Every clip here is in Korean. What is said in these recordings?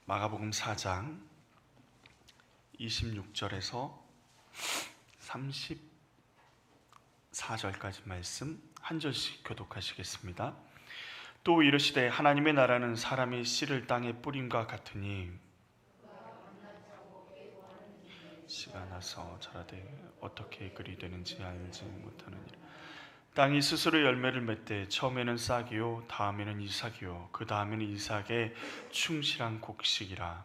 마가복음 4장 26절에서 34절까지 말씀 한 절씩 교독하시겠습니다. 또 이르시되 하나님의 나라는 사람이 씨를 땅에 뿌림과 같으니 씨가 나서 자라되 어떻게 그리 되는지 알지 못하느니라. 땅이 스스로 열매를 맺되 처음에는 싹이요 다음에는 이삭이요 그 다음에는 이삭의 충실한 곡식이라.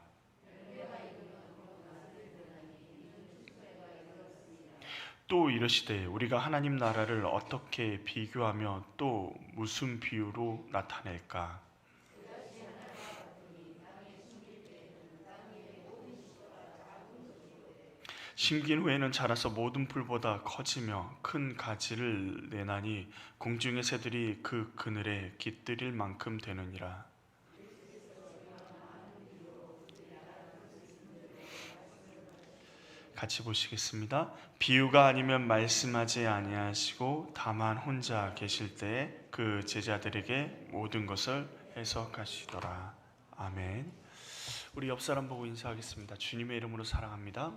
또 이르시되 우리가 하나님 나라를 어떻게 비교하며 또 무슨 비유로 나타낼까? 심긴 후에는 자라서 모든 풀보다 커지며 큰 가지를 내나니 공중의 새들이 그 그늘에 깃들일 만큼 되느니라. 같이 보시겠습니다. 비유가 아니면 말씀하지 아니하시고 다만 혼자 계실 때에 그 제자들에게 모든 것을 해석하시더라. 아멘. 우리 옆 사람 보고 인사하겠습니다. 주님의 이름으로 사랑합니다.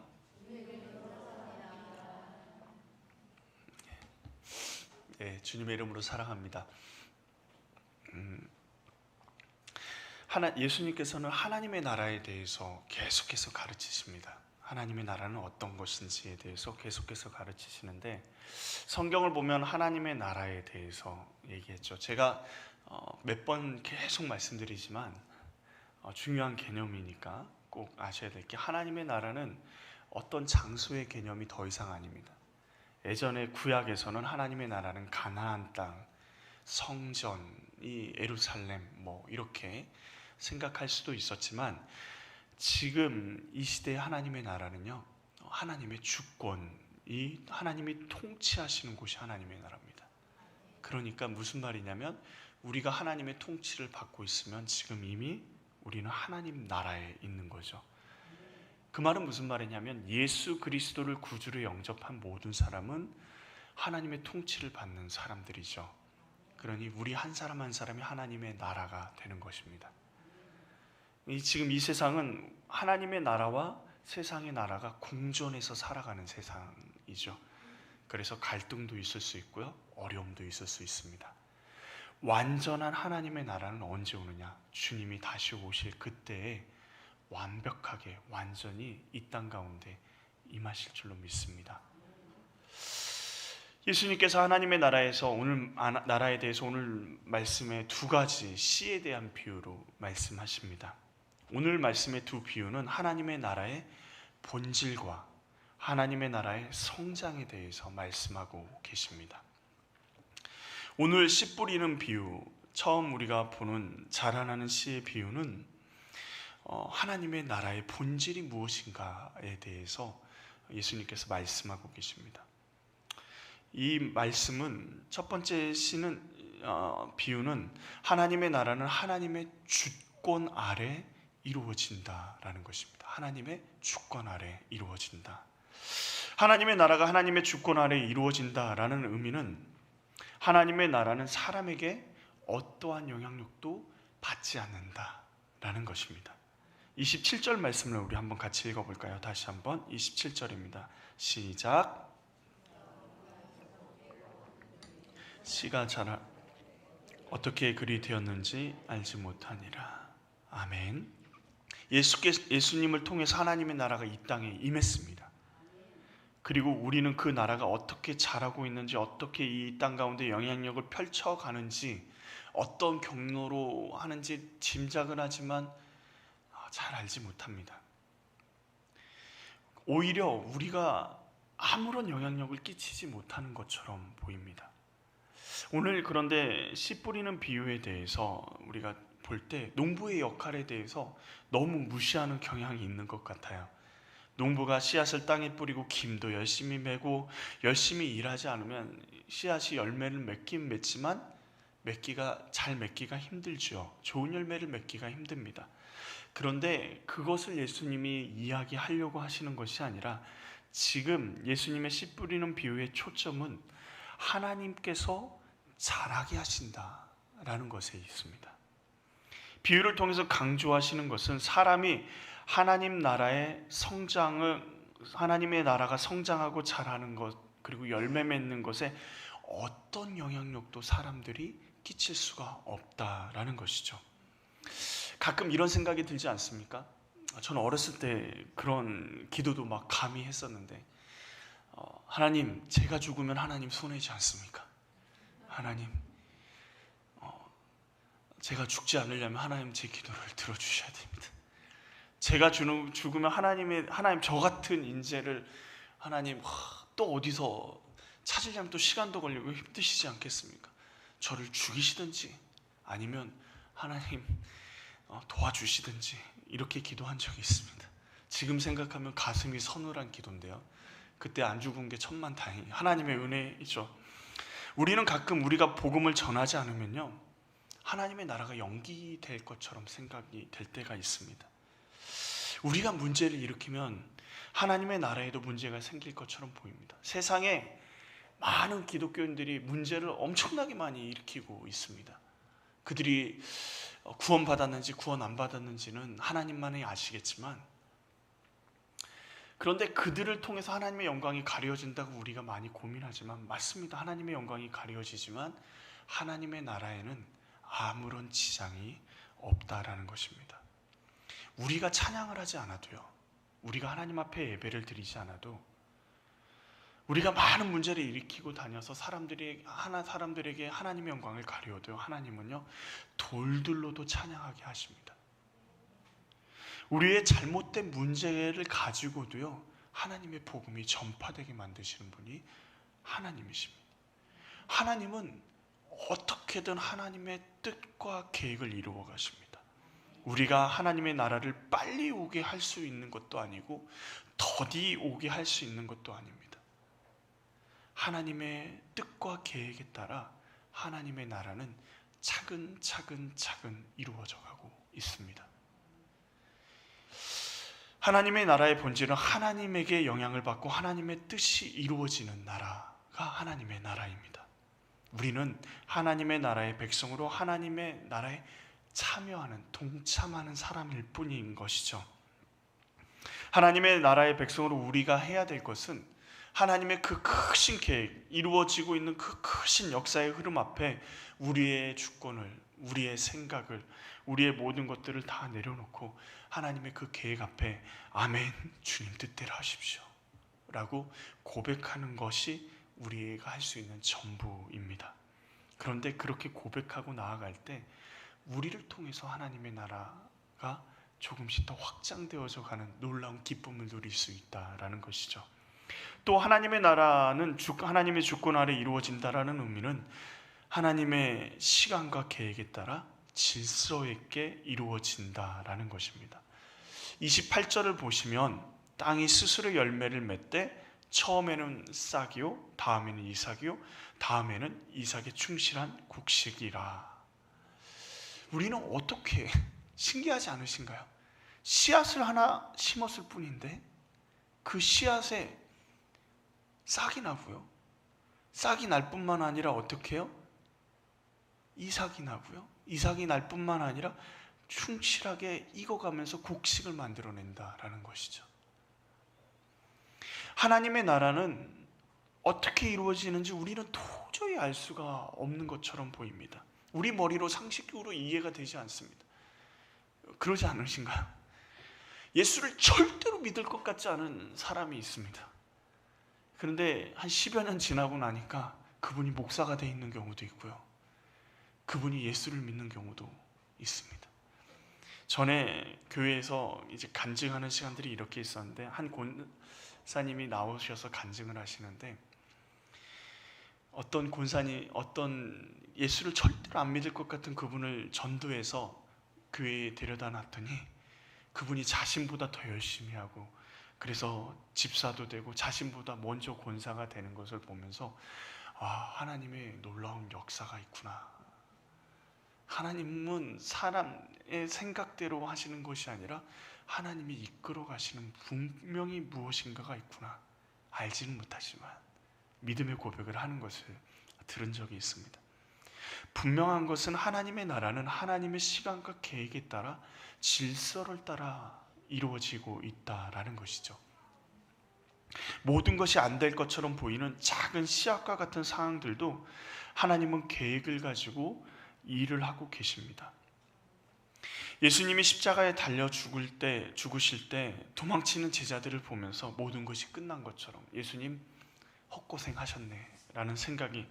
네, 주님의 이름으로 사랑합니다. 예수님께서는 하나님의 나라에 대해서 계속해서 가르치십니다. 하나님의 나라는 어떤 것인지에 대해서 계속해서 가르치시는데, 성경을 보면 하나님의 나라에 대해서 얘기했죠. 제가 몇 번 계속 말씀드리지만 중요한 개념이니까 꼭 아셔야 될 게, 하나님의 나라는 어떤 장소의 개념이 더 이상 아닙니다. 예전에 구약에서는 하나님의 나라는 가나안 땅, 성전이 예루살렘 이렇게 생각할 수도 있었지만, 지금 이 시대의 하나님의 나라는요, 하나님의 주권이, 하나님이 통치하시는 곳이 하나님의 나라입니다. 그러니까 무슨 말이냐면, 우리가 하나님의 통치를 받고 있으면 지금 이미 우리는 하나님 나라에 있는 거죠. 그 말은 무슨 말이냐면, 예수 그리스도를 구주로 영접한 모든 사람은 하나님의 통치를 받는 사람들이죠. 그러니 우리 한 사람 한 사람이 하나님의 나라가 되는 것입니다. 지금 이 세상은 하나님의 나라와 세상의 나라가 공존해서 살아가는 세상이죠. 그래서 갈등도 있을 수 있고요, 어려움도 있을 수 있습니다. 완전한 하나님의 나라는 언제 오느냐? 주님이 다시 오실 그때에 완벽하게 완전히 이 땅 가운데 임하실 줄로 믿습니다. 예수님께서 하나님의 나라에 대해서 오늘 말씀의 두 가지 씨에 대한 비유로 말씀하십니다. 오늘 말씀의 두 비유는 하나님의 나라의 본질과 하나님의 나라의 성장에 대해서 말씀하고 계십니다. 오늘 씨 뿌리는 비유, 처음 우리가 보는 자라나는 씨의 비유는 하나님의 나라의 본질이 무엇인가에 대해서 예수님께서 말씀하고 계십니다. 이 말씀은, 첫 번째 비유는 하나님의 나라는 하나님의 주권 아래 이루어진다라는 것입니다. 하나님의 주권 아래 이루어진다. 하나님의 나라가 하나님의 주권 아래 이루어진다라는 의미는, 하나님의 나라는 사람에게 어떠한 영향력도 받지 않는다라는 것입니다. 27절 말씀을 우리 한번 같이 읽어볼까요? 다시 한번 27절입니다. 시작. 씨가 자라 어떻게 그리 되었는지 알지 못하니라. 아멘. 예수님을 통해서 하나님의 나라가 이 땅에 임했습니다. 그리고 우리는 그 나라가 어떻게 자라고 있는지, 어떻게 이 땅 가운데 영향력을 펼쳐가는지, 어떤 경로로 하는지 짐작은 하지만 잘 알지 못합니다. 오히려 우리가 아무런 영향력을 끼치지 못하는 것처럼 보입니다. 오늘 그런데 씨 뿌리는 비유에 대해서 우리가 볼 때 농부의 역할에 대해서 너무 무시하는 경향이 있는 것 같아요. 농부가 씨앗을 땅에 뿌리고 김도 열심히 메고 열심히 일하지 않으면 씨앗이 열매를 맺긴 맺지만 잘 맺기가 힘들죠. 좋은 열매를 맺기가 힘듭니다. 그런데 그것을 예수님이 이야기하려고 하시는 것이 아니라, 지금 예수님의 씨 뿌리는 비유의 초점은 하나님께서 자라게 하신다라는 것에 있습니다. 비유를 통해서 강조하시는 것은 사람이 하나님 나라의 성장을, 하나님의 나라가 성장하고 자라는 것, 그리고 열매 맺는 것에 어떤 영향력도 사람들이 끼칠 수가 없다라는 것이죠. 가끔 이런 생각이 들지 않습니까? 저는 어렸을 때 그런 기도도 막 감히 했었는데, 하나님, 제가 죽으면 하나님 손해지 않습니까? 하나님, 제가 죽지 않으려면 하나님 제 기도를 들어주셔야 됩니다. 제가 죽으면 하나님 저 같은 인재를 하나님 또 어디서 찾으려면 또 시간도 걸리고 힘드시지 않겠습니까? 저를 죽이시든지 아니면 하나님 도와주시든지 이렇게 기도한 적이 있습니다. 지금 생각하면 가슴이 서늘한 기도인데요, 그때 안 죽은 게 천만다행히 하나님의 은혜이죠. 우리는 가끔 우리가 복음을 전하지 않으면요, 하나님의 나라가 연기될 것처럼 생각이 될 때가 있습니다. 우리가 문제를 일으키면 하나님의 나라에도 문제가 생길 것처럼 보입니다. 세상에 많은 기독교인들이 문제를 엄청나게 많이 일으키고 있습니다. 그들이 구원받았는지 구원 안 받았는지는 하나님만이 아시겠지만, 그런데 그들을 통해서 하나님의 영광이 가려진다고 우리가 많이 고민하지만, 맞습니다. 하나님의 영광이 가려지지만 하나님의 나라에는 아무런 지장이 없다라는 것입니다. 우리가 찬양을 하지 않아도요, 우리가 하나님 앞에 예배를 드리지 않아도, 우리가 많은 문제를 일으키고 다녀서 사람들에게 하나님의 영광을 가려도요, 하나님은요 돌들로도 찬양하게 하십니다. 우리의 잘못된 문제를 가지고도요 하나님의 복음이 전파되게 만드시는 분이 하나님이십니다. 하나님은 어떻게든 하나님의 뜻과 계획을 이루어 가십니다. 우리가 하나님의 나라를 빨리 오게 할 수 있는 것도 아니고 더디 오게 할 수 있는 것도 아닙니다. 하나님의 뜻과 계획에 따라 하나님의 나라는 차근차근 이루어져 가고 있습니다. 하나님의 나라의 본질은 하나님에게 영향을 받고 하나님의 뜻이 이루어지는 나라가 하나님의 나라입니다. 우리는 하나님의 나라의 백성으로 하나님의 나라에 참여하는, 동참하는 사람일 뿐인 것이죠. 하나님의 나라의 백성으로 우리가 해야 될 것은 하나님의 그 크신 계획, 이루어지고 있는 그 크신 역사의 흐름 앞에 우리의 주권을, 우리의 생각을, 우리의 모든 것들을 다 내려놓고 하나님의 그 계획 앞에 아멘, 주님 뜻대로 하십시오 라고 고백하는 것이 우리가 할 수 있는 전부입니다. 그런데 그렇게 고백하고 나아갈 때 우리를 통해서 하나님의 나라가 조금씩 더 확장되어져 가는 놀라운 기쁨을 누릴 수 있다라는 것이죠. 또 하나님의 나라는 하나님의 주권 아래 이루어진다라는 의미는 하나님의 시간과 계획에 따라 질서 있게 이루어진다라는 것입니다. 28절을 보시면 땅이 스스로 열매를 맺되 처음에는 싹이요, 다음에는 이삭이요, 다음에는 이삭에 충실한 곡식이라. 우리는 어떻게, 신기하지 않으신가요? 씨앗을 하나 심었을 뿐인데 그 씨앗에 싹이 나고요, 싹이 날 뿐만 아니라 어떻게 해요? 이삭이 나고요, 이삭이 날 뿐만 아니라 충실하게 익어가면서 곡식을 만들어낸다라는 것이죠. 하나님의 나라는 어떻게 이루어지는지 우리는 도저히 알 수가 없는 것처럼 보입니다. 우리 머리로 상식적으로 이해가 되지 않습니다. 그러지 않으신가요? 예수를 절대로 믿을 것 같지 않은 사람이 있습니다. 그런데 한 10여 년 지나고 나니까 그분이 목사가 돼 있는 경우도 있고요, 그분이 예수를 믿는 경우도 있습니다. 전에 교회에서 이제 간증하는 시간들이 이렇게 있었는데, 한 권사님이 나오셔서 간증을 하시는데, 어떤 예수를 절대로 안 믿을 것 같은 그분을 전도해서 교회에 데려다 놨더니 그분이 자신보다 더 열심히 하고, 그래서 집사도 되고 자신보다 먼저 권사가 되는 것을 보면서 하나님의 놀라운 역사가 있구나. 하나님은 사람의 생각대로 하시는 것이 아니라 하나님이 이끌어 가시는 분명히 무엇인가가 있구나. 알지는 못하지만 믿음의 고백을 하는 것을 들은 적이 있습니다. 분명한 것은 하나님의 나라는 하나님의 시간과 계획에 따라 질서를 따라 이루어지고 있다라는 것이죠. 모든 것이 안 될 것처럼 보이는 작은 시약과 같은 상황들도 하나님은 계획을 가지고 일을 하고 계십니다. 예수님이 십자가에 달려 죽으실 때 도망치는 제자들을 보면서 모든 것이 끝난 것처럼 예수님 헛고생하셨네 라는 생각이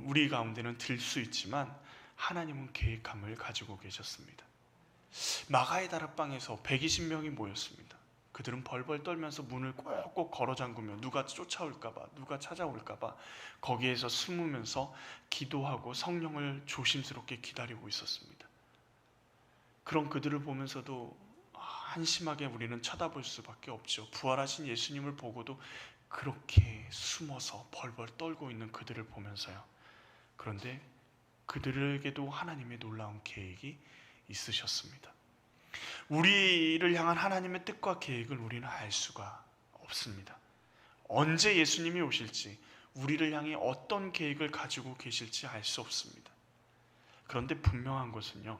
우리 가운데는 들 수 있지만 하나님은 계획함을 가지고 계셨습니다. 마가의 다락방에서 120명이 모였습니다. 그들은 벌벌 떨면서 문을 꼭꼭 걸어 잠그며 누가 쫓아올까봐, 누가 찾아올까봐 거기에서 숨으면서 기도하고 성령을 조심스럽게 기다리고 있었습니다. 그런 그들을 보면서도 한심하게 우리는 쳐다볼 수밖에 없죠. 부활하신 예수님을 보고도 그렇게 숨어서 벌벌 떨고 있는 그들을 보면서요. 그런데 그들에게도 하나님의 놀라운 계획이 있으셨습니다. 우리를 향한 하나님의 뜻과 계획을 우리는 알 수가 없습니다. 언제 예수님이 오실지, 우리를 향해 어떤 계획을 가지고 계실지 알 수 없습니다. 그런데 분명한 것은요,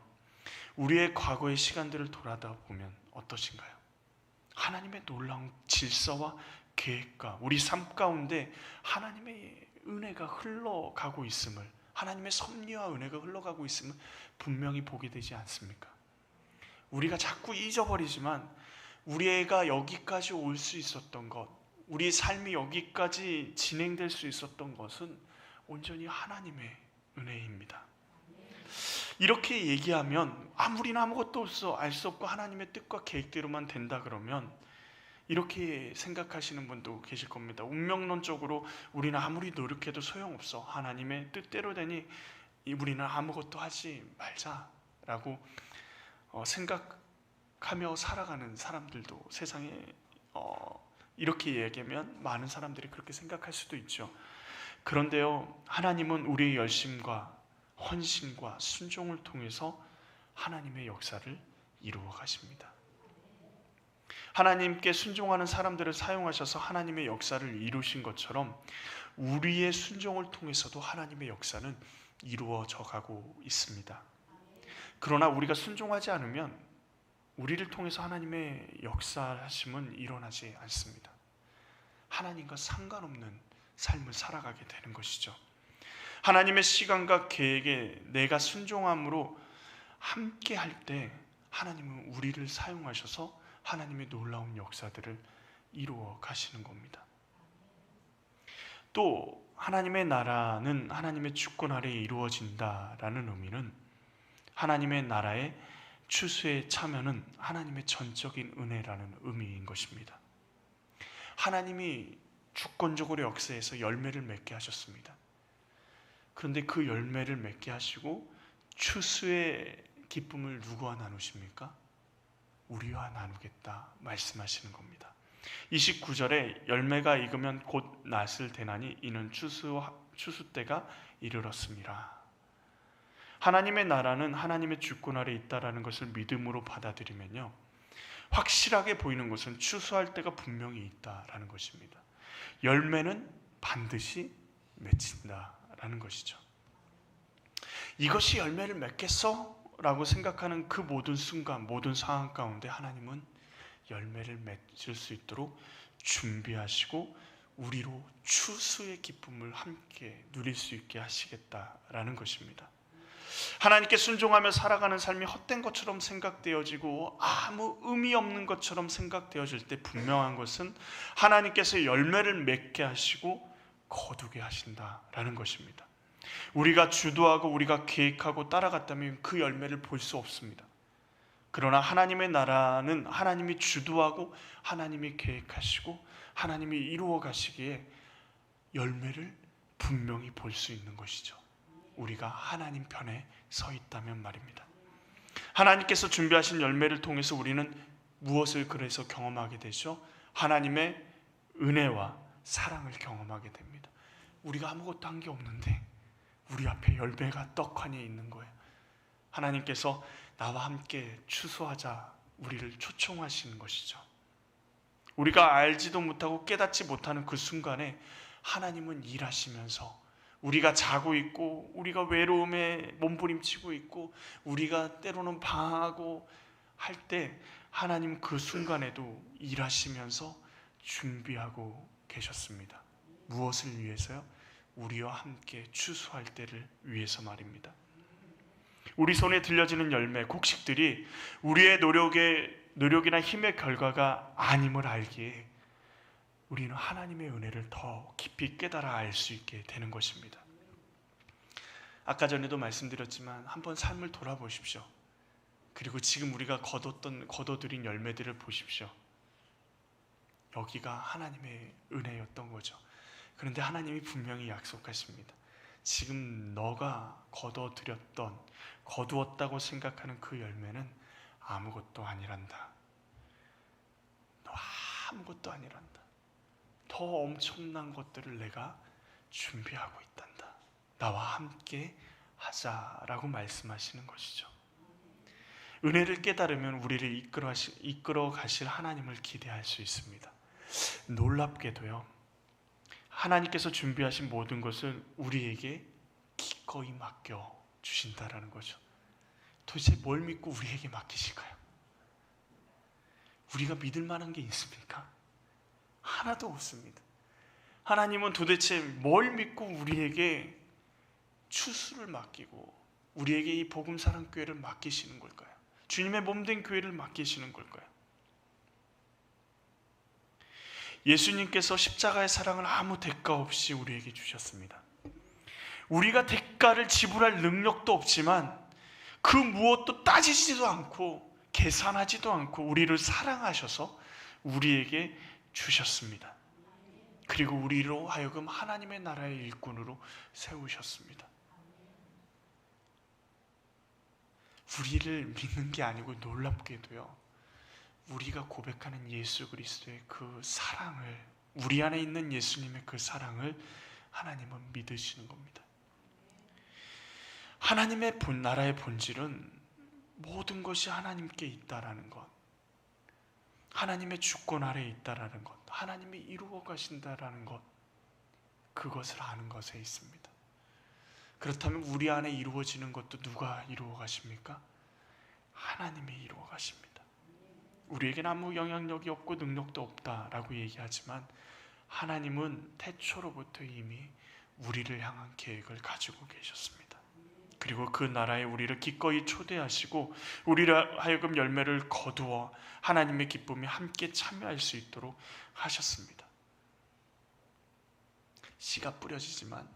우리의 과거의 시간들을 돌아다 보면 어떠신가요? 하나님의 놀라운 질서와 계획과 우리 삶 가운데 하나님의 은혜가 흘러가고 있음을, 하나님의 섭리와 은혜가 흘러가고 있음을 분명히 보게 되지 않습니까? 우리가 자꾸 잊어버리지만 우리가 여기까지 올 수 있었던 것, 우리 삶이 여기까지 진행될 수 있었던 것은 온전히 하나님의 은혜입니다. 이렇게 얘기하면 우리는 아무것도 없어, 알 수 없고 하나님의 뜻과 계획대로만 된다 그러면 이렇게 생각하시는 분도 계실 겁니다. 운명론적으로 우리는 아무리 노력해도 소용없어, 하나님의 뜻대로 되니 우리는 아무것도 하지 말자라고 생각하며 살아가는 사람들도 세상에 이렇게 얘기하면 많은 사람들이 그렇게 생각할 수도 있죠. 그런데요, 하나님은 우리의 열심과 헌신과 순종을 통해서 하나님의 역사를 이루어 가십니다. 하나님께 순종하는 사람들을 사용하셔서 하나님의 역사를 이루신 것처럼 우리의 순종을 통해서도 하나님의 역사는 이루어져 가고 있습니다. 그러나 우리가 순종하지 않으면 우리를 통해서 하나님의 역사하심은 일어나지 않습니다. 하나님과 상관없는 삶을 살아가게 되는 것이죠. 하나님의 시간과 계획에 내가 순종함으로 함께 할 때 하나님은 우리를 사용하셔서 하나님의 놀라운 역사들을 이루어 가시는 겁니다. 또 하나님의 나라는 하나님의 주권 아래에 이루어진다라는 의미는 하나님의 나라의 추수에 참여는 하나님의 전적인 은혜라는 의미인 것입니다. 하나님이 주권적으로 역사해서 열매를 맺게 하셨습니다. 그런데 그 열매를 맺게 하시고 추수의 기쁨을 누구와 나누십니까? 우리와 나누겠다 말씀하시는 겁니다. 29절에 열매가 익으면 곧 낫을 대나니 이는 추수 때가 이르렀습니다. 하나님의 나라는 하나님의 주권 아래 있다라는 것을 믿음으로 받아들이면요, 확실하게 보이는 것은 추수할 때가 분명히 있다라는 것입니다. 열매는 반드시 맺힌다라는 것이죠. 이것이 열매를 맺겠어? 라고 생각하는 그 모든 순간, 모든 상황 가운데 하나님은 열매를 맺을 수 있도록 준비하시고 우리로 추수의 기쁨을 함께 누릴 수 있게 하시겠다라는 것입니다. 하나님께 순종하며 살아가는 삶이 헛된 것처럼 생각되어지고 아무 의미 없는 것처럼 생각되어질 때 분명한 것은 하나님께서 열매를 맺게 하시고 거두게 하신다라는 것입니다. 우리가 주도하고 우리가 계획하고 따라갔다면 그 열매를 볼 수 없습니다. 그러나 하나님의 나라는 하나님이 주도하고 하나님이 계획하시고 하나님이 이루어 가시기에 열매를 분명히 볼 수 있는 것이죠. 우리가 하나님 편에 서 있다면 말입니다. 하나님께서 준비하신 열매를 통해서 우리는 무엇을 그래서 경험하게 되죠? 하나님의 은혜와 사랑을 경험하게 됩니다. 우리가 아무것도 한 게 없는데 우리 앞에 열매가 떡하니 있는 거예요. 하나님께서 나와 함께 추수하자 우리를 초청하시는 것이죠. 우리가 알지도 못하고 깨닫지 못하는 그 순간에 하나님은 일하시면서 우리가 자고 있고, 우리가 외로움에 몸부림치고 있고, 우리가 때로는 방황하고 할 때 하나님 그 순간에도 일하시면서 준비하고 계셨습니다. 무엇을 위해서요? 우리와 함께 추수할 때를 위해서 말입니다. 우리 손에 들려지는 열매, 곡식들이 우리의 노력이나 힘의 결과가 아님을 알기에 우리는 하나님의 은혜를 더 깊이 깨달아 알 수 있게 되는 것입니다. 아까 전에도 말씀드렸지만 한번 삶을 돌아보십시오. 그리고 지금 우리가 거둬들인 열매들을 보십시오. 여기가 하나님의 은혜였던 거죠. 그런데 하나님이 분명히 약속하십니다. 지금 너가 거두었다고 생각하는 그 열매는 아무것도 아니란다. 너 아무것도 아니란다. 더 엄청난 것들을 내가 준비하고 있단다. 나와 함께 하자라고 말씀하시는 것이죠. 은혜를 깨달으면 우리를 이끌어 가실 하나님을 기대할 수 있습니다. 놀랍게도요, 하나님께서 준비하신 모든 것을 우리에게 기꺼이 맡겨 주신다라는 거죠. 도대체 뭘 믿고 우리에게 맡기실까요? 우리가 믿을 만한 게 있습니까? 하나도 없습니다. 하나님은 도대체 뭘 믿고 우리에게 추수를 맡기고 우리에게 이 복음사랑교회를 맡기시는 걸까요? 주님의 몸된 교회를 맡기시는 걸까요? 예수님께서 십자가의 사랑을 아무 대가 없이 우리에게 주셨습니다. 우리가 대가를 지불할 능력도 없지만 그 무엇도 따지지도 않고 계산하지도 않고 우리를 사랑하셔서 우리에게 주셨습니다. 그리고 우리로 하여금 하나님의 나라의 일꾼으로 세우셨습니다. 우리를 믿는 게 아니고 놀랍게도요, 우리가 고백하는 예수 그리스도의 그 사랑을, 우리 안에 있는 예수님의 그 사랑을 하나님은 믿으시는 겁니다. 하나님의 나라의 본질은 모든 것이 하나님께 있다라는 것, 하나님의 주권 아래에 있다라는 것, 하나님이 이루어 가신다라는 것, 그것을 아는 것에 있습니다. 그렇다면 우리 안에 이루어지는 것도 누가 이루어 가십니까? 하나님이 이루어 가십니다. 우리에게는 아무 영향력이 없고 능력도 없다라고 얘기하지만 하나님은 태초로부터 이미 우리를 향한 계획을 가지고 계셨습니다. 그리고 그 나라에 우리를 기꺼이 초대하시고 우리를 하여금 열매를 거두어 하나님의 기쁨에 함께 참여할 수 있도록 하셨습니다. 씨가 뿌려지지만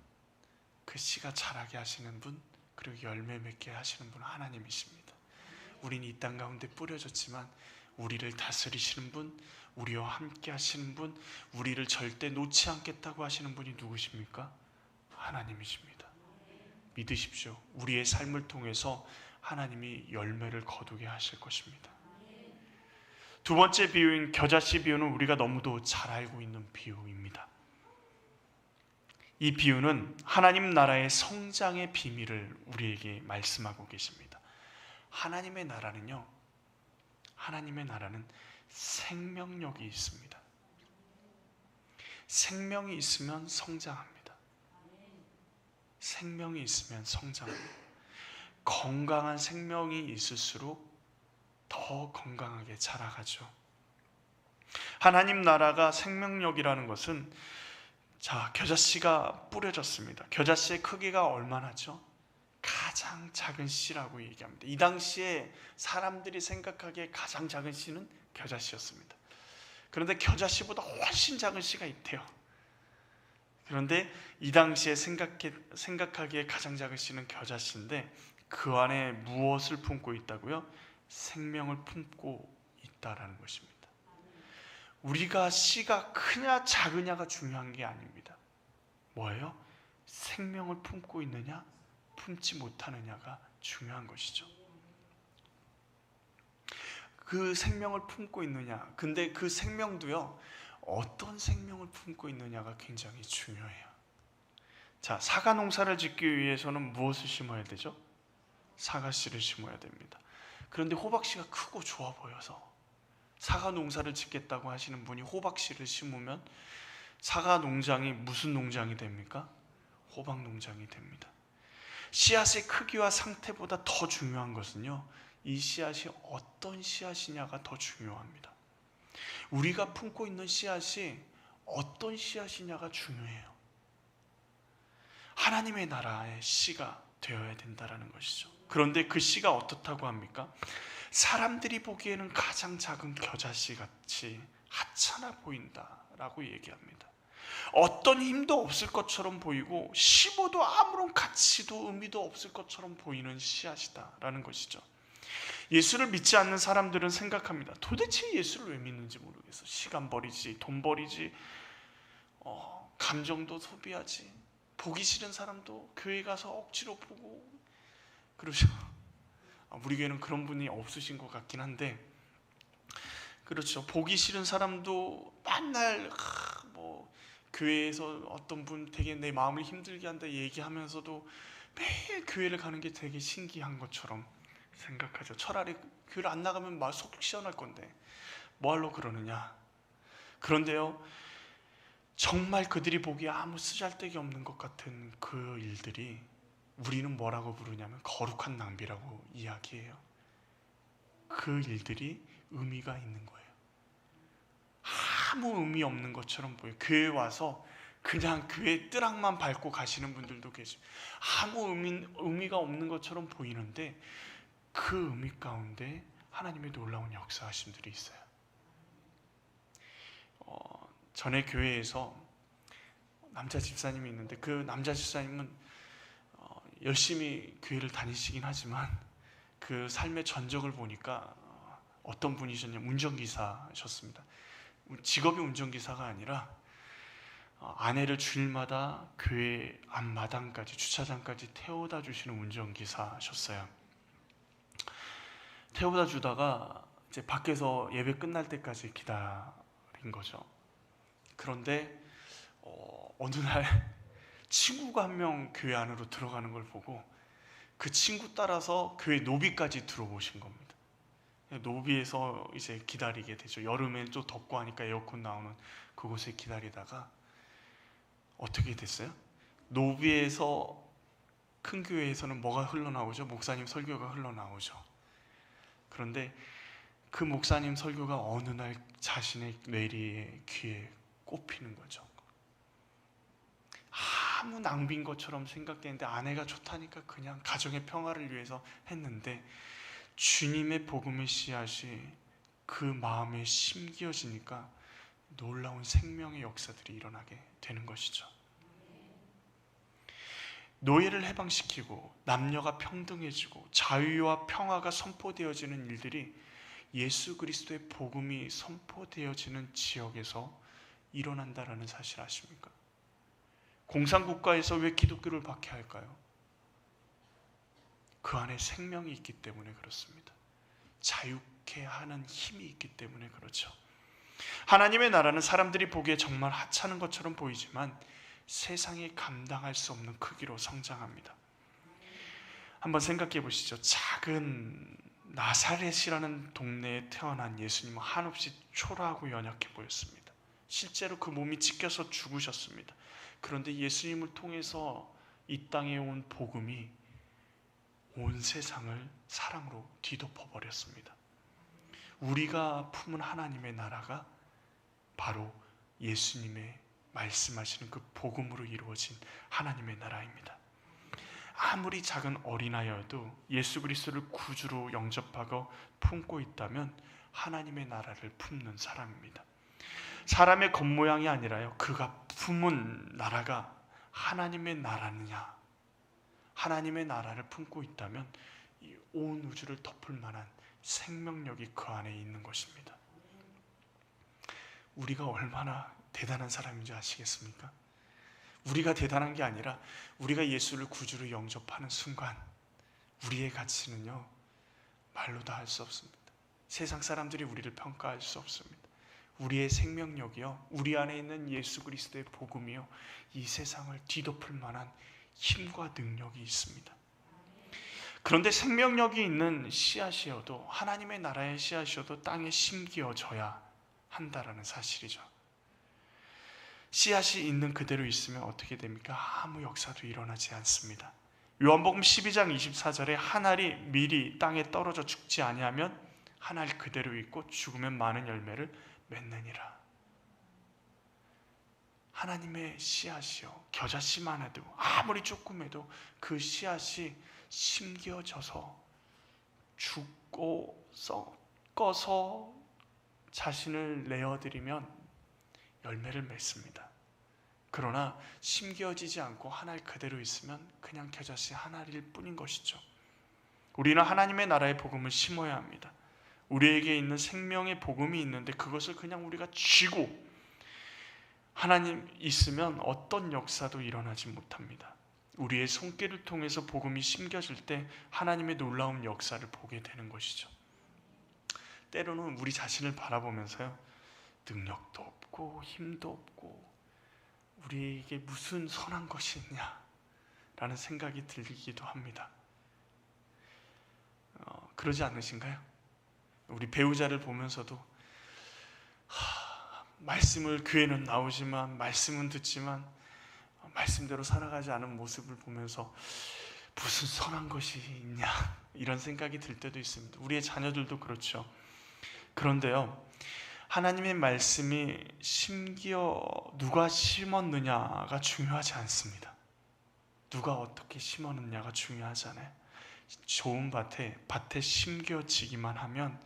그 씨가 자라게 하시는 분, 그리고 열매 맺게 하시는 분은 하나님이십니다. 우리는 이 땅 가운데 뿌려졌지만 우리를 다스리시는 분, 우리와 함께 하시는 분, 우리를 절대 놓지 않겠다고 하시는 분이 누구십니까? 하나님이십니다. 믿으십시오. 우리의 삶을 통해서 하나님이 열매를 거두게 하실 것입니다. 두 번째 비유인 겨자씨 비유는 우리가 너무도 잘 알고 있는 비유입니다. 이 비유는 하나님 나라의 성장의 비밀을 우리에게 말씀하고 계십니다. 하나님의 나라는 생명력이 있습니다. 생명이 있으면 성장합니다. 생명이 있으면 성장합니다. 건강한 생명이 있을수록 더 건강하게 자라가죠. 하나님 나라가 생명력이라는 것은, 자, 겨자씨가 뿌려졌습니다. 겨자씨의 크기가 얼마나죠? 가장 작은 씨라고 얘기합니다. 이 당시에 사람들이 생각하기에 가장 작은 씨는 겨자씨였습니다. 그런데 겨자씨보다 훨씬 작은 씨가 있대요. 그런데 이 당시에 생각하기에 가장 작은 씨는 겨자씨인데 그 안에 무엇을 품고 있다고요? 생명을 품고 있다라는 것입니다. 우리가 씨가 크냐 작으냐가 중요한 게 아닙니다. 뭐예요? 생명을 품고 있느냐 품지 못하느냐가 중요한 것이죠. 그 생명을 품고 있느냐, 근데 그 생명도요, 어떤 생명을 품고 있느냐가 굉장히 중요해요. 자, 사과 농사를 짓기 위해서는 무엇을 심어야 되죠? 사과씨를 심어야 됩니다. 그런데 호박씨가 크고 좋아 보여서 사과 농사를 짓겠다고 하시는 분이 호박씨를 심으면 사과 농장이 무슨 농장이 됩니까? 호박 농장이 됩니다. 씨앗의 크기와 상태보다 더 중요한 것은요, 이 씨앗이 어떤 씨앗이냐가 더 중요합니다. 우리가 품고 있는 씨앗이 어떤 씨앗이냐가 중요해요. 하나님의 나라의 씨가 되어야 된다는 것이죠. 그런데 그 씨가 어떻다고 합니까? 사람들이 보기에는 가장 작은 겨자씨 같이 하찮아 보인다라고 얘기합니다. 어떤 힘도 없을 것처럼 보이고 씹어도 아무런 가치도 의미도 없을 것처럼 보이는 씨앗이다라는 것이죠. 예수를 믿지 않는 사람들은 생각합니다. 도대체 예수를 왜 믿는지 모르겠어. 시간 버리지, 돈 버리지, 감정도 소비하지. 보기 싫은 사람도 교회 가서 억지로 보고 그러죠. 우리 교회는 그런 분이 없으신 것 같긴 한데, 그렇죠. 보기 싫은 사람도 맨날 교회에서 어떤 분 되게 내 마음을 힘들게 한다 얘기하면서도 매일 교회를 가는 게 되게 신기한 것처럼 생각하죠. 차라리 교회를 안 나가면 막 속 시원할 건데 뭐하러 그러느냐. 그런데요, 정말 그들이 보기에 아무 쓰잘데기 없는 것 같은 그 일들이 우리는 뭐라고 부르냐면 거룩한 낭비라고 이야기해요. 그 일들이 의미가 있는 거예요. 아무 의미 없는 것처럼 보여요. 교회 와서 그냥 교회 뜨락만 밟고 가시는 분들도 계시고 아무 의미가 없는 것처럼 보이는데 그 의미 가운데 하나님의 놀라운 역사하심들이 있어요. 전에 교회에서 남자 집사님이 있는데 그 남자 집사님은 열심히 교회를 다니시긴 하지만 그 삶의 전적을 보니까 어떤 분이셨냐면 운전기사셨습니다. 직업이 운전기사가 아니라 아내를 주일마다 교회 앞마당까지 주차장까지 태워다 주시는 운전기사셨어요. 태워다 주다가 이제 밖에서 예배 끝날 때까지 기다린 거죠. 그런데 어느 날 친구가 한 명 교회 안으로 들어가는 걸 보고 그 친구 따라서 교회 노비까지 들어오신 겁니다. 노비에서 이제 기다리게 되죠. 여름엔 좀 덥고 하니까 에어컨 나오는 그곳에 기다리다가 어떻게 됐어요? 노비에서 큰 교회에서는 뭐가 흘러나오죠? 목사님 설교가 흘러나오죠. 그런데 그 목사님 설교가 어느 날 자신의 뇌리에 귀에 꼽히는 거죠. 아무 낭비인 것처럼 생각되는데 아내가 좋다니까 그냥 가정의 평화를 위해서 했는데 주님의 복음의 씨앗이 그 마음에 심겨지니까 놀라운 생명의 역사들이 일어나게 되는 것이죠. 노예를 해방시키고 남녀가 평등해지고 자유와 평화가 선포되어지는 일들이 예수 그리스도의 복음이 선포되어지는 지역에서 일어난다는 사실 아십니까? 공산국가에서 왜 기독교를 박해할까요? 그 안에 생명이 있기 때문에 그렇습니다. 자유케 하는 힘이 있기 때문에 그렇죠. 하나님의 나라는 사람들이 보기에 정말 하찮은 것처럼 보이지만 세상이 감당할 수 없는 크기로 성장합니다. 한번 생각해 보시죠. 작은 나사렛이라는 동네에 태어난 예수님은 한없이 초라하고 연약해 보였습니다. 실제로 그 몸이 찢겨서 죽으셨습니다. 그런데 예수님을 통해서 이 땅에 온 복음이 온 세상을 사랑으로 뒤덮어 버렸습니다. 우리가 품은 하나님의 나라가 바로 예수님의 말씀하시는 그 복음으로 이루어진 하나님의 나라입니다. 아무리 작은 어린아이여도 예수 그리스도를 구주로 영접하고 품고 있다면 하나님의 나라를 품는 사람입니다. 사람의 겉모양이 아니라요, 그가 품은 나라가 하나님의 나라느냐, 하나님의 나라를 품고 있다면 이 온 우주를 덮을 만한 생명력이 그 안에 있는 것입니다. 우리가 얼마나 대단한 사람인지 아시겠습니까? 우리가 대단한 게 아니라 우리가 예수를 구주로 영접하는 순간 우리의 가치는요, 말로 다 할 수 없습니다. 세상 사람들이 우리를 평가할 수 없습니다. 우리의 생명력이요, 우리 안에 있는 예수 그리스도의 복음이요, 이 세상을 뒤덮을 만한 힘과 능력이 있습니다. 그런데 생명력이 있는 씨앗이어도, 하나님의 나라의 씨앗이어도 땅에 심겨져야 한다라는 사실이죠. 씨앗이 있는 그대로 있으면 어떻게 됩니까? 아무 역사도 일어나지 않습니다. 요한복음 12장 24절에 한 알이 미리 땅에 떨어져 죽지 아니하면 한 알 그대로 있고 죽으면 많은 열매를 맺느니라. 하나님의 씨앗이요, 겨자씨만 해도 아무리 조금해도 그 씨앗이 심겨져서 죽고 썩어서 자신을 내어드리면 열매를 맺습니다. 그러나 심겨지지 않고 한 알 그대로 있으면 그냥 겨자씨 한 알일 뿐인 것이죠. 우리는 하나님의 나라의 복음을 심어야 합니다. 우리에게 있는 생명의 복음이 있는데 그것을 그냥 우리가 쥐고 하나님 있으면 어떤 역사도 일어나지 못합니다. 우리의 손길을 통해서 복음이 심겨질 때 하나님의 놀라운 역사를 보게 되는 것이죠. 때로는 우리 자신을 바라보면서요, 능력도 없고 힘도 없고 우리에게 무슨 선한 것이 있냐 라는 생각이 들기도 합니다. 그러지 않으신가요? 우리 배우자를 보면서도 말씀을 교회는 나오지만 말씀은 듣지만 말씀대로 살아가지 않은 모습을 보면서 무슨 선한 것이 있냐 이런 생각이 들 때도 있습니다. 우리의 자녀들도 그렇죠. 그런데요, 하나님의 말씀이 누가 심었느냐가 중요하지 않습니다. 누가 어떻게 심었느냐가 중요하잖아요. 좋은 밭에 심겨지기만 하면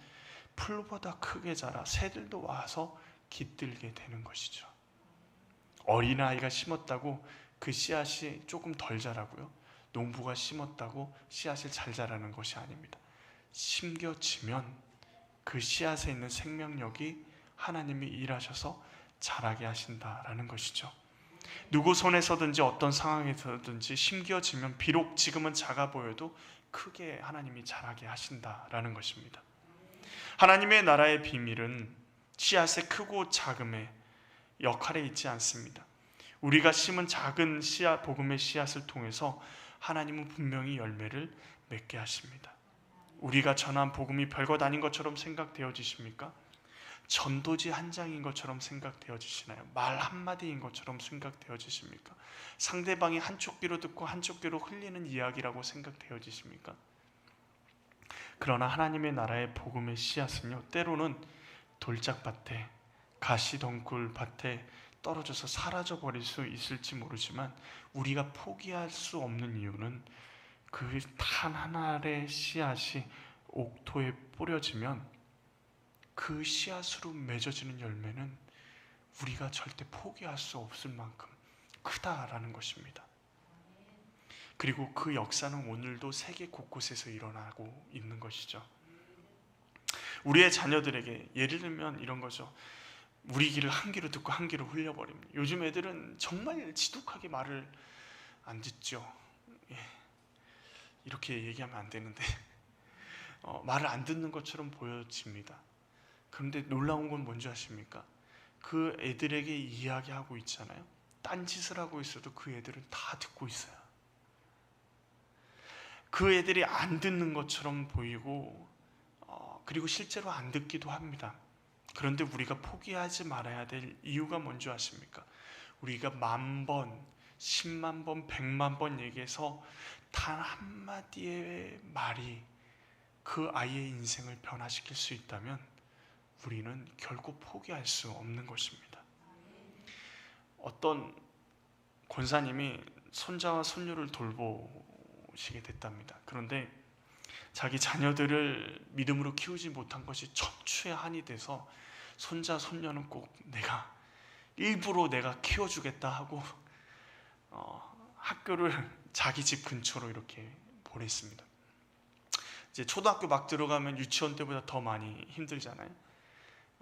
풀보다 크게 자라 새들도 와서 깃들게 되는 것이죠. 어린아이가 심었다고 그 씨앗이 조금 덜 자라고요, 농부가 심었다고 씨앗이 잘 자라는 것이 아닙니다. 심겨지면 그 씨앗에 있는 생명력이 하나님이 일하셔서 자라게 하신다라는 것이죠. 누구 손에서든지 어떤 상황에서든지 심겨지면 비록 지금은 작아 보여도 크게 하나님이 자라게 하신다라는 것입니다. 하나님의 나라의 비밀은 씨앗의 크고 작음의 역할에 있지 않습니다. 우리가 심은 작은 씨앗, 복음의 씨앗을 통해서 하나님은 분명히 열매를 맺게 하십니다. 우리가 전한 복음이 별것 아닌 것처럼 생각되어지십니까? 전도지 한 장인 것처럼 생각되어지시나요? 말 한마디인 것처럼 생각되어지십니까? 상대방이 한쪽 귀로 듣고 한쪽 귀로 흘리는 이야기라고 생각되어지십니까? 그러나 하나님의 나라의 복음의 씨앗은요, 때로는 돌짝밭에, 가시덩굴 밭에 떨어져서 사라져버릴 수 있을지 모르지만 우리가 포기할 수 없는 이유는 그 단 한 알의 씨앗이 옥토에 뿌려지면 그 씨앗으로 맺어지는 열매는 우리가 절대 포기할 수 없을 만큼 크다라는 것입니다. 그리고 그 역사는 오늘도 세계 곳곳에서 일어나고 있는 것이죠. 우리의 자녀들에게 예를 들면 이런 거죠. 우리 귀를 한 귀로 듣고 한 귀로 흘려버립니다. 요즘 애들은 정말 지독하게 말을 안 듣죠. 이렇게 얘기하면 안 되는데 말을 안 듣는 것처럼 보여집니다. 그런데 놀라운 건 뭔지 아십니까? 그 애들에게 이야기하고 있잖아요. 딴짓을 하고 있어도 그 애들은 다 듣고 있어요. 그 애들이 안 듣는 것처럼 보이고 그리고 실제로 안 듣기도 합니다. 그런데 우리가 포기하지 말아야 될 이유가 뭔지 아십니까? 우리가 10,000번, 10만 번, 100만 번 얘기해서 단 한마디의 말이 그 아이의 인생을 변화시킬 수 있다면 우리는 결코 포기할 수 없는 것입니다. 어떤 권사님이 손자와 손녀를 돌보시게 됐답니다. 그런데 자기 자녀들을 믿음으로 키우지 못한 것이 척추의 한이 돼서 손자, 손녀는 꼭 일부러 내가 키워주겠다 하고 학교를 자기 집 근처로 이렇게 보냈습니다. 이제 초등학교 막 들어가면 유치원 때보다 더 많이 힘들잖아요.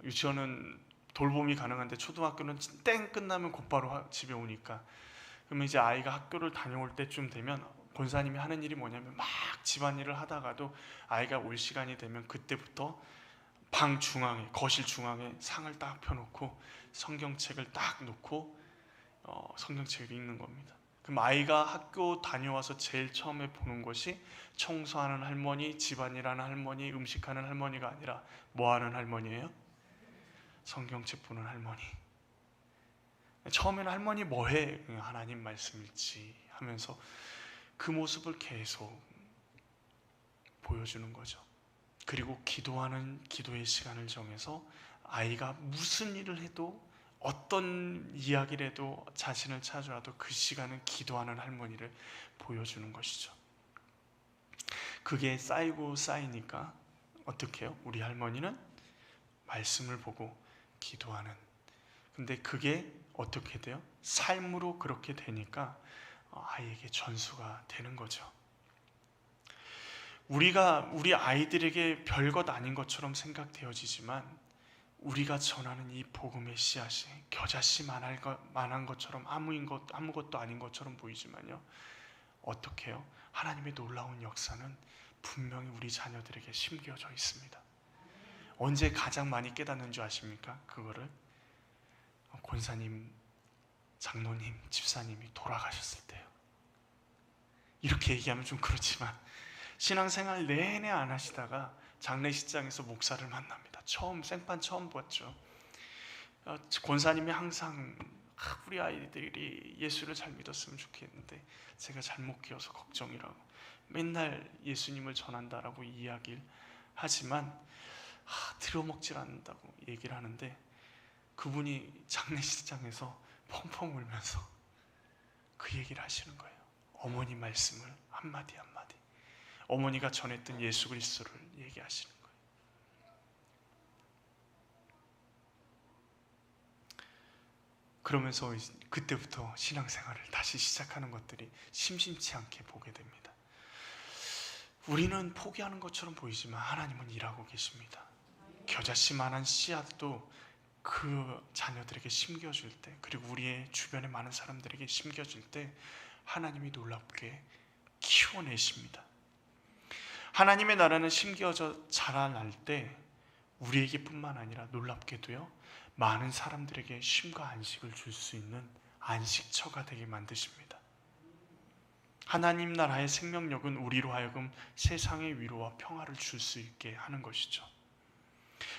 유치원은 돌봄이 가능한데 초등학교는 땡 끝나면 곧바로 집에 오니까, 그러면 이제 아이가 학교를 다녀올 때쯤 되면 권사님이 하는 일이 뭐냐면 막 집안일을 하다가도 아이가 올 시간이 되면 그때부터 방 중앙에, 거실 중앙에 상을 딱 펴놓고 성경책을 딱 놓고 성경책을 읽는 겁니다. 그럼 아이가 학교 다녀와서 제일 처음에 보는 것이 청소하는 할머니, 집안일하는 할머니, 음식하는 할머니가 아니라 뭐 하는 할머니예요? 성경책 보는 할머니. 처음에는 할머니 뭐해? 하나님 말씀 읽지 하면서 그 모습을 계속 보여주는 거죠. 그리고 기도하는 기도의 시간을 정해서 아이가 무슨 일을 해도 어떤 이야기를 해도 자신을 찾아라도 그 시간은 기도하는 할머니를 보여주는 것이죠. 그게 쌓이고 쌓이니까 어떻게 해요? 우리 할머니는 말씀을 보고 기도하는, 근데 그게 어떻게 돼요? 삶으로 그렇게 되니까 아이에게 전수가 되는 거죠. 우리가 우리 아이들에게 별것 아닌 것처럼 생각되어지지만 우리가 전하는 이 복음의 씨앗이 겨자씨 만한 것처럼 아무것도 아닌 것처럼 보이지만요, 어떻게 해요? 하나님의 놀라운 역사는 분명히 우리 자녀들에게 심겨져 있습니다. 언제 가장 많이 깨닫는 줄 아십니까? 그거를 권사님, 장로님, 집사님이 돌아가셨을 때요. 이렇게 얘기하면 좀 그렇지만 신앙생활 내내 안 하시다가 장례식장에서 목사를 만납니다. 생판 처음 봤죠. 권사님이 항상 우리 아이들이 예수를 잘 믿었으면 좋겠는데 제가 잘못 키워서 걱정이라고 맨날 예수님을 전한다라고 이야기를 하지만 들어먹질 않는다고 얘기를 하는데, 그분이 장례식장에서 펑펑 울면서 그 얘기를 하시는 거예요. 어머니 말씀을 한마디 한마디, 어머니가 전했던 예수 그리스도를 얘기하시는 거예요. 그러면서 그때부터 신앙생활을 다시 시작하는 것들이 심심치 않게 보게 됩니다. 우리는 포기하는 것처럼 보이지만 하나님은 일하고 계십니다. 겨자씨만한 씨앗도 그 자녀들에게 심겨줄 때, 그리고 우리의 주변의 많은 사람들에게 심겨줄 때 하나님이 놀랍게 키워내십니다. 하나님의 나라는 심겨져 자라날 때 우리에게 뿐만 아니라 놀랍게도요, 많은 사람들에게 쉼과 안식을 줄 수 있는 안식처가 되게 만드십니다. 하나님 나라의 생명력은 우리로 하여금 세상의 위로와 평화를 줄 수 있게 하는 것이죠.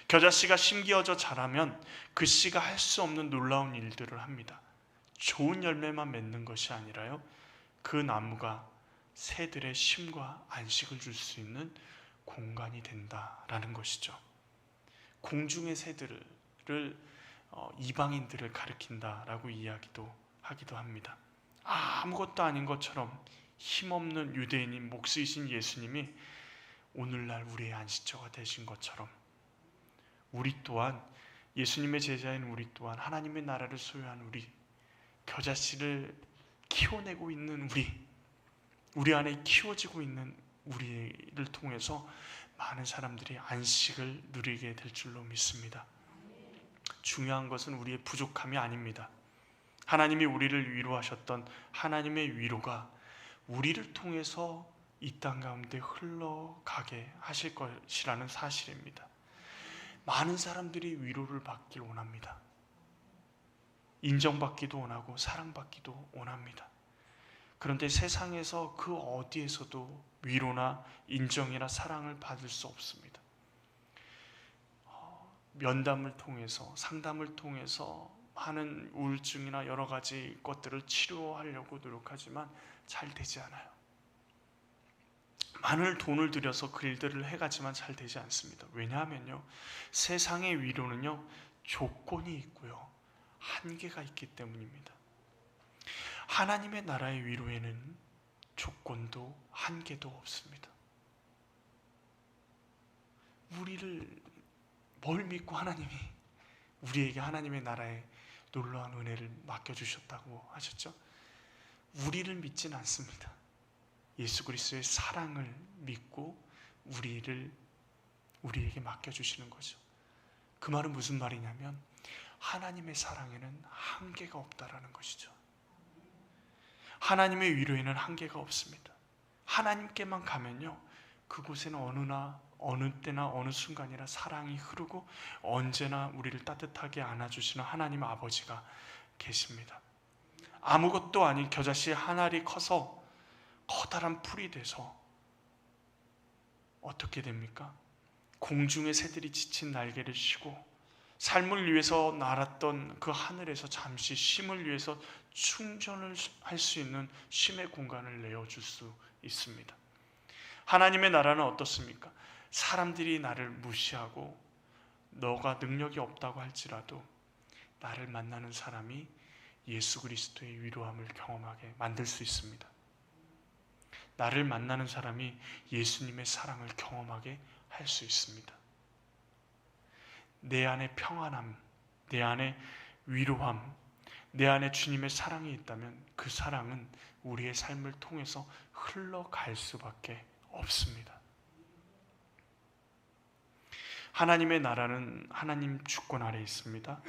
겨자씨가 심겨져 자라면 그 씨가 할 수 없는 놀라운 일들을 합니다. 좋은 열매만 맺는 것이 아니라요, 그 나무가 새들의 쉼과 안식을 줄 수 있는 공간이 된다라는 것이죠. 공중의 새들을 이방인들을 가리킨다라고 이야기도 하기도 합니다. 아무것도 아닌 것처럼 힘없는 유대인인 목수이신 예수님이 오늘날 우리의 안식처가 되신 것처럼 우리 또한, 예수님의 제자인 우리 또한 하나님의 나라를 소유한 우리, 겨자씨를 키워내고 있는 우리 안에 키워지고 있는 우리를 통해서 많은 사람들이 안식을 누리게 될 줄로 믿습니다. 중요한 것은 우리의 부족함이 아닙니다. 하나님이 우리를 위로하셨던 하나님의 위로가 우리를 통해서 이 땅 가운데 흘러가게 하실 것이라는 사실입니다. 많은 사람들이 위로를 받길 원합니다. 인정받기도 원하고 사랑받기도 원합니다. 그런데 세상에서 그 어디에서도 위로나 인정이나 사랑을 받을 수 없습니다. 면담을 통해서, 상담을 통해서 많은 우울증이나 여러 가지 것들을 치료하려고 노력하지만 잘 되지 않아요. 많은 돈을 들여서 그 일들을 해가지만 잘 되지 않습니다. 왜냐하면요, 세상의 위로는요, 조건이 있고요, 한계가 있기 때문입니다. 하나님의 나라의 위로에는 조건도 한계도 없습니다. 뭘 믿고 하나님이 우리에게 하나님의 나라의 놀라운 은혜를 맡겨주셨다고 하셨죠? 우리를 믿진 않습니다. 예수 그리스도의 사랑을 믿고 우리에게 맡겨주시는 거죠. 그 말은 무슨 말이냐면 하나님의 사랑에는 한계가 없다라는 것이죠. 하나님의 위로에는 한계가 없습니다. 하나님께만 가면요, 그곳에는 어느 때나 어느 순간이나 사랑이 흐르고 언제나 우리를 따뜻하게 안아주시는 하나님 아버지가 계십니다. 아무것도 아닌 겨자씨 한 알이 커서 커다란 풀이 돼서 어떻게 됩니까? 공중의 새들이 지친 날개를 쉬고 삶을 위해서 날았던 그 하늘에서 잠시 쉼을 위해서 충전을 할 수 있는 쉼의 공간을 내어줄 수 있습니다. 하나님의 나라는 어떻습니까? 사람들이 나를 무시하고 너가 능력이 없다고 할지라도 나를 만나는 사람이 예수 그리스도의 위로함을 경험하게 만들 수 있습니다. 나를 만나는 사람이 예수님의 사랑을 경험하게 할 수 있습니다. 내 안에 평안함, 내 안에 위로함, 내 안에 주님의 사랑이 있다면 그 사랑은 우리의 삶을 통해서 흘러갈 수밖에 없습니다. 하나님의 나라는 하나님 주권 아래 있습니다.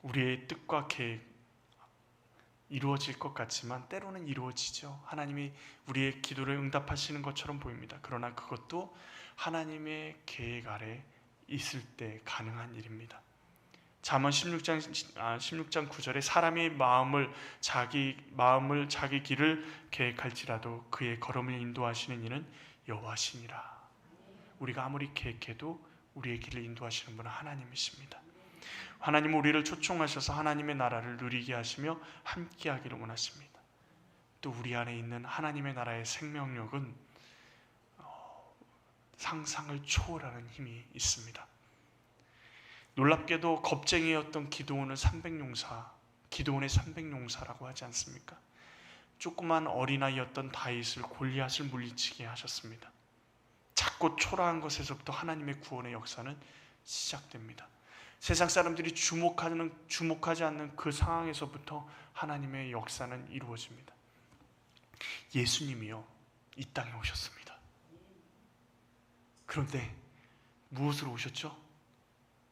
우리의 뜻과 계획 이루어질 것 같지만 때로는 이루어지죠. 하나님이 우리의 기도를 응답하시는 것처럼 보입니다. 그러나 그것도 하나님의 계획 아래 있을 때 가능한 일입니다. 잠언 16장 9절에 사람이 자기 길을 계획할지라도 그의 걸음을 인도하시는 이는 여호와시니라. 우리가 아무리 계획해도 우리의 길을 인도하시는 분은 하나님이십니다. 하나님은 우리를 초청하셔서 하나님의 나라를 누리게 하시며 함께 하기를 원하십니다. 또 우리 안에 있는 하나님의 나라의 생명력은 상상을 초월하는 힘이 있습니다. 놀랍게도 겁쟁이였던 기드온의 300용사라고 하지 않습니까? 조그만 어린아이였던 다윗을 골리앗을 물리치게 하셨습니다. 작고 초라한 것에서부터 하나님의 구원의 역사는 시작됩니다. 세상 사람들이 주목하지 않는 그 상황에서부터 하나님의 역사는 이루어집니다. 예수님이요, 이 땅에 오셨습니다. 그런데 무엇으로 오셨죠?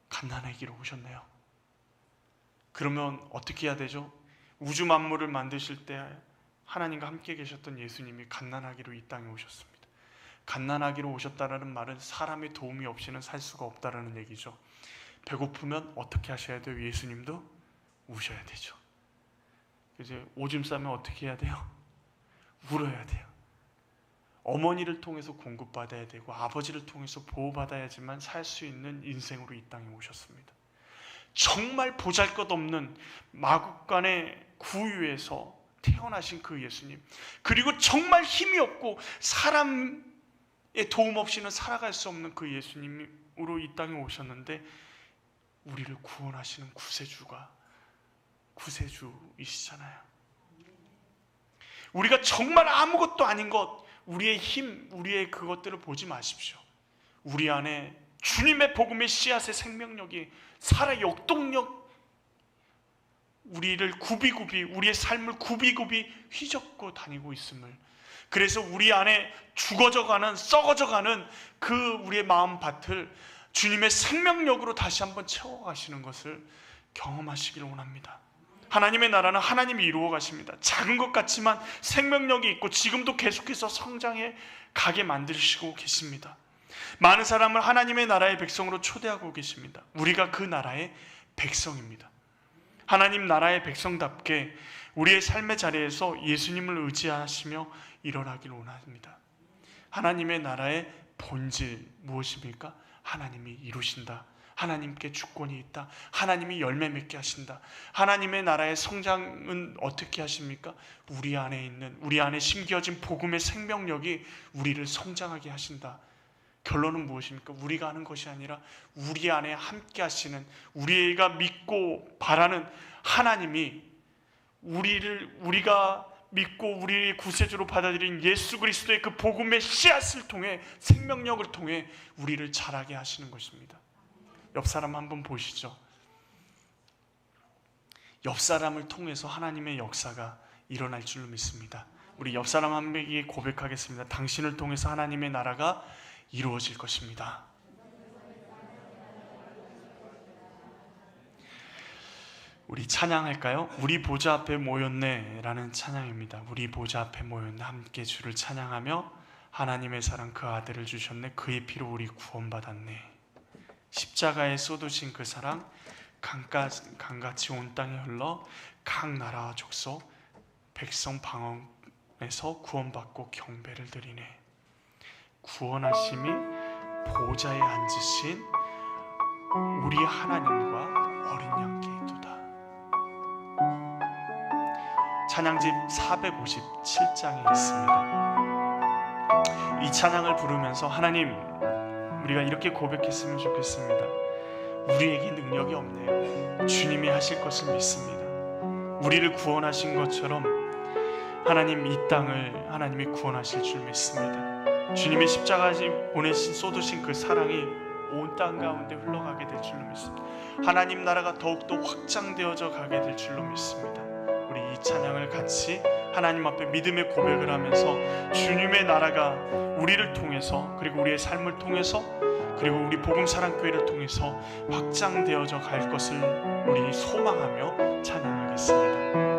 갓난아기로 오셨네요. 그러면 어떻게 해야 되죠? 우주 만물을 만드실 때 하나님과 함께 계셨던 예수님이 갓난아기로 이 땅에 오셨습니다. 갓난아기로 오셨다는 말은 사람의 도움이 없이는 살 수가 없다는 얘기죠. 배고프면 어떻게 하셔야 돼요? 예수님도 우셔야 되죠. 이제 오줌 싸면 어떻게 해야 돼요? 울어야 돼요. 어머니를 통해서 공급받아야 되고 아버지를 통해서 보호받아야지만 살 수 있는 인생으로 이 땅에 오셨습니다. 정말 보잘것없는 마국간의 구유에서 태어나신 그 예수님, 그리고 정말 힘이 없고 사람의 도움 없이는 살아갈 수 없는 그 예수님으로 이 땅에 오셨는데 우리를 구원하시는 구세주이시잖아요. 우리가 정말 아무것도 아닌 것, 우리의 힘, 우리의 그것들을 보지 마십시오. 우리 안에 주님의 복음의 씨앗의 생명력이 살아 역동력, 우리를 우리의 삶을 굽이굽이 휘젓고 다니고 있음을, 그래서 우리 안에 죽어져가는, 썩어져가는 그 우리의 마음밭을 주님의 생명력으로 다시 한번 채워가시는 것을 경험하시기를 원합니다. 하나님의 나라는 하나님이 이루어 가십니다. 작은 것 같지만 생명력이 있고 지금도 계속해서 성장해 가게 만드시고 계십니다. 많은 사람을 하나님의 나라의 백성으로 초대하고 계십니다. 우리가 그 나라의 백성입니다. 하나님 나라의 백성답게 우리의 삶의 자리에서 예수님을 의지하시며 일어나기를 원합니다. 하나님의 나라의 본질 무엇입니까? 하나님이 이루신다. 하나님께 주권이 있다. 하나님이 열매 맺게 하신다. 하나님의 나라의 성장은 어떻게 하십니까? 우리 안에 심겨진 복음의 생명력이 우리를 성장하게 하신다. 결론은 무엇입니까? 우리가 하는 것이 아니라 우리 안에 함께 하시는, 우리가 믿고 바라는 하나님이 우리가 믿고 우리의 구세주로 받아들인 예수 그리스도의 그 복음의 씨앗을 통해, 생명력을 통해 우리를 자라게 하시는 것입니다. 옆 사람 한번 보시죠. 옆 사람을 통해서 하나님의 역사가 일어날 줄로 믿습니다. 우리 옆 사람 한 명에게 고백하겠습니다. 당신을 통해서 하나님의 나라가 이루어질 것입니다. 우리 찬양할까요? 우리 보좌 앞에 모였네 라는 찬양입니다. 우리 보좌 앞에 모였네. 함께 주를 찬양하며 하나님의 사랑 그 아들을 주셨네. 그의 피로 우리 구원받았네. 십자가에 쏟으신 그 사랑 강같이 온 땅에 흘러 각 나라와 족속 백성 방언에서 구원받고 경배를 드리네. 구원하심이 보좌에 앉으신 우리 하나님과 어린 양께 있도다. 찬양집 457장에 있습니다. 이 찬양을 부르면서 하나님, 우리가 이렇게 고백했으면 좋겠습니다. 우리에게 능력이 없네요. 주님이 하실 것을 믿습니다. 우리를 구원하신 것처럼 하나님 이 땅을 하나님이 구원하실 줄 믿습니다. 주님의 십자가에 보내신 쏟으신 그 사랑이 온 땅 가운데 흘러가게 될 줄로 믿습니다. 하나님 나라가 더욱더 확장되어져 가게 될 줄로 믿습니다. 우리 이 찬양을 같이 하나님 앞에 믿음의 고백을 하면서 주님의 나라가 우리를 통해서, 그리고 우리의 삶을 통해서, 그리고 우리 복음사랑교회를 통해서 확장되어져 갈 것을 우리 소망하며 찬양하겠습니다.